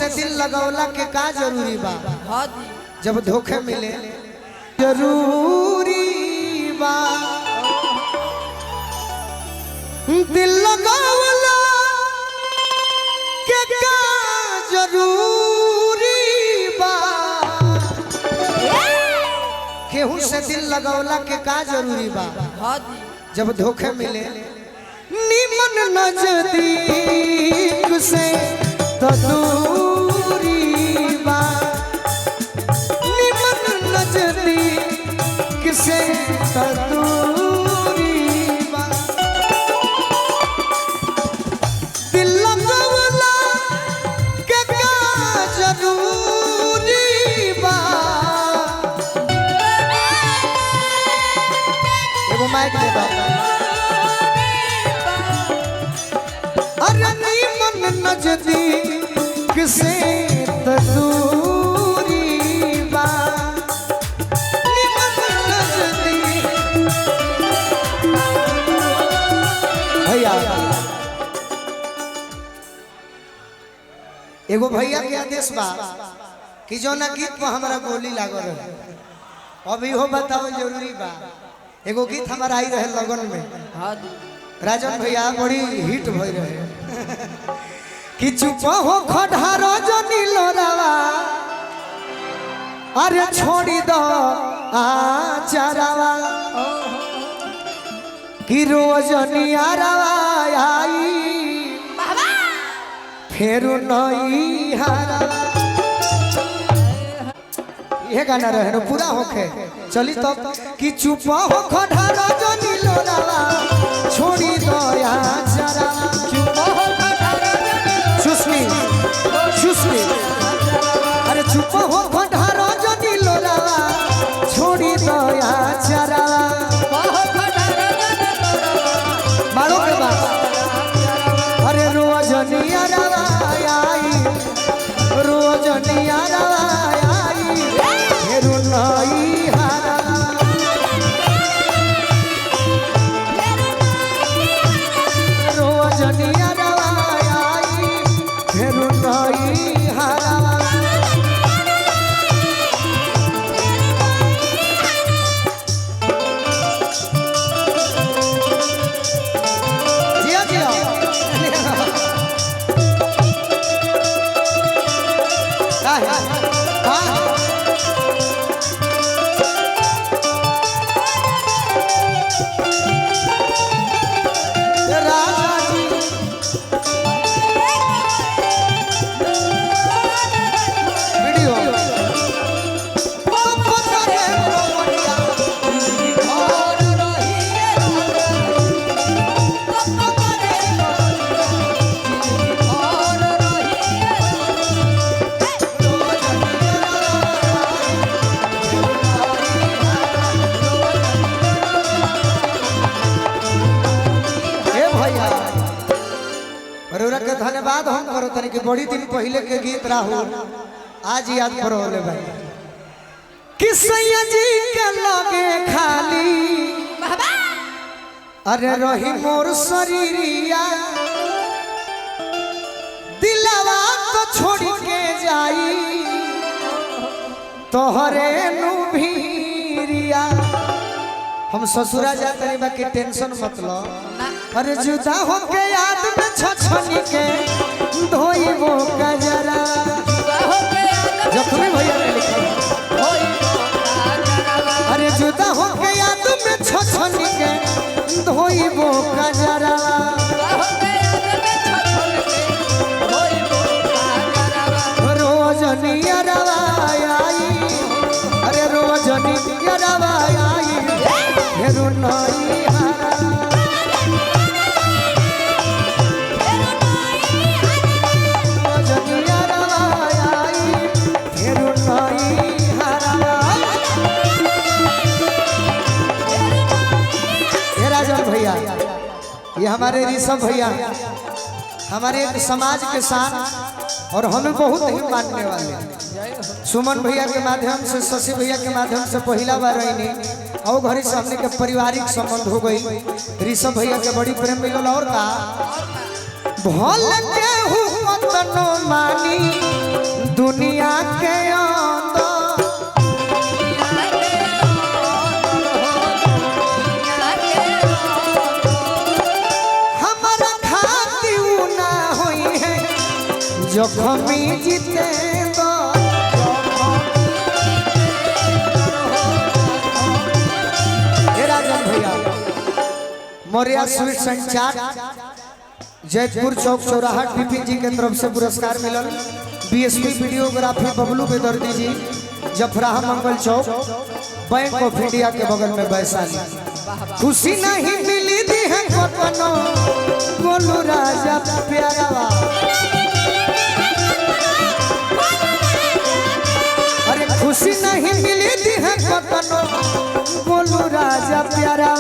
से दिल लगौला के का जरूरी बा जब धोखे मिले जरूरी बा दिल लगौला के का जरूरी बा केहू से दिल लगौला के का जरूरी बा जब धोखे मिले निमन नजदीक से तो दूरी बा निमन नजदीक से तो दूरी बा दिल लगौला के का जरूरी बा एगो माइक दे दो नजदीक से दूरी बा भैया एगो भैया के आदेश बा कि जो ना गीत पर हमारा गोली लागल रहे अभी हो बताओ जरूरी बा एगो गीत हमारा आई रहे लगन में राजन भैया बड़ी हिट भई रहे कि चुप हो खढ़ारो जो नीलोरावा अरे छोड़ी दो आचारावा कि रोज नियारावा आई फिर नई हारा ये गाना रहे ना पूरा होके चली तो कि चुप हो खढ़ारो जो नीलोरावा छोड़ी दो आचारावा अरे चुप हो खढ़ारो जो नीलोरावा छोड़ी दो आचारावा मारो के बाद अरे रोज नियारावा आई रोज नियारावा आई फिर नई हारा रोज नियारावा आई फिर नई हारा धन्यवाद हम करो तनी कि बड़ी दिन पहले के गीत राहुल आज याद करो ले भाई किसैया जी के लगे खाली अरे रही मोर शरीरिया दिलवा तो छोड़ के जाई तोहरे नु भीरिया हम ससुरा जाते नहीं बाकी टेंशन मत लो अरे जुदा हो के याद में छछनी के धोई वो गजरा जख्मी भैया ने लिखा अरे जुदा हो के याद में छछनी के धोई वो गजरा रोज नियरवा आई अरे रोज नियरवा आई फिर नई भैया ये हमारे ऋषभ भैया हमारे समाज के साथ और हमें बहुत ही मानने वाले सुमन भैया के माध्यम से शशि भैया के माध्यम से पहला बार रही और घरी से हमने के पारिवारिक संबंध हो गई ऋषभ भैया के बड़ी प्रेम मिलल और का भोल के हूँ मानी दुनिया के अंदर हमारा खाती ना हुई है जोखमी जीते राजन भैया मौर्या स्वीट संचार जयपुर चौक चौराहा विपिन जी के तरफ से पुरस्कार मिलल। बीएसपी वीडियोग्राफी बबलू बेदर्दी जी जफराहा मंगल चौक बैंक ऑफ इंडिया के बगल में वैशाली। खुशी नहीं मिली दी है कतनो बोलू राजा प्यारा अरे खुशी नहीं मिली दी है कतनो बोलू राजा प्यारा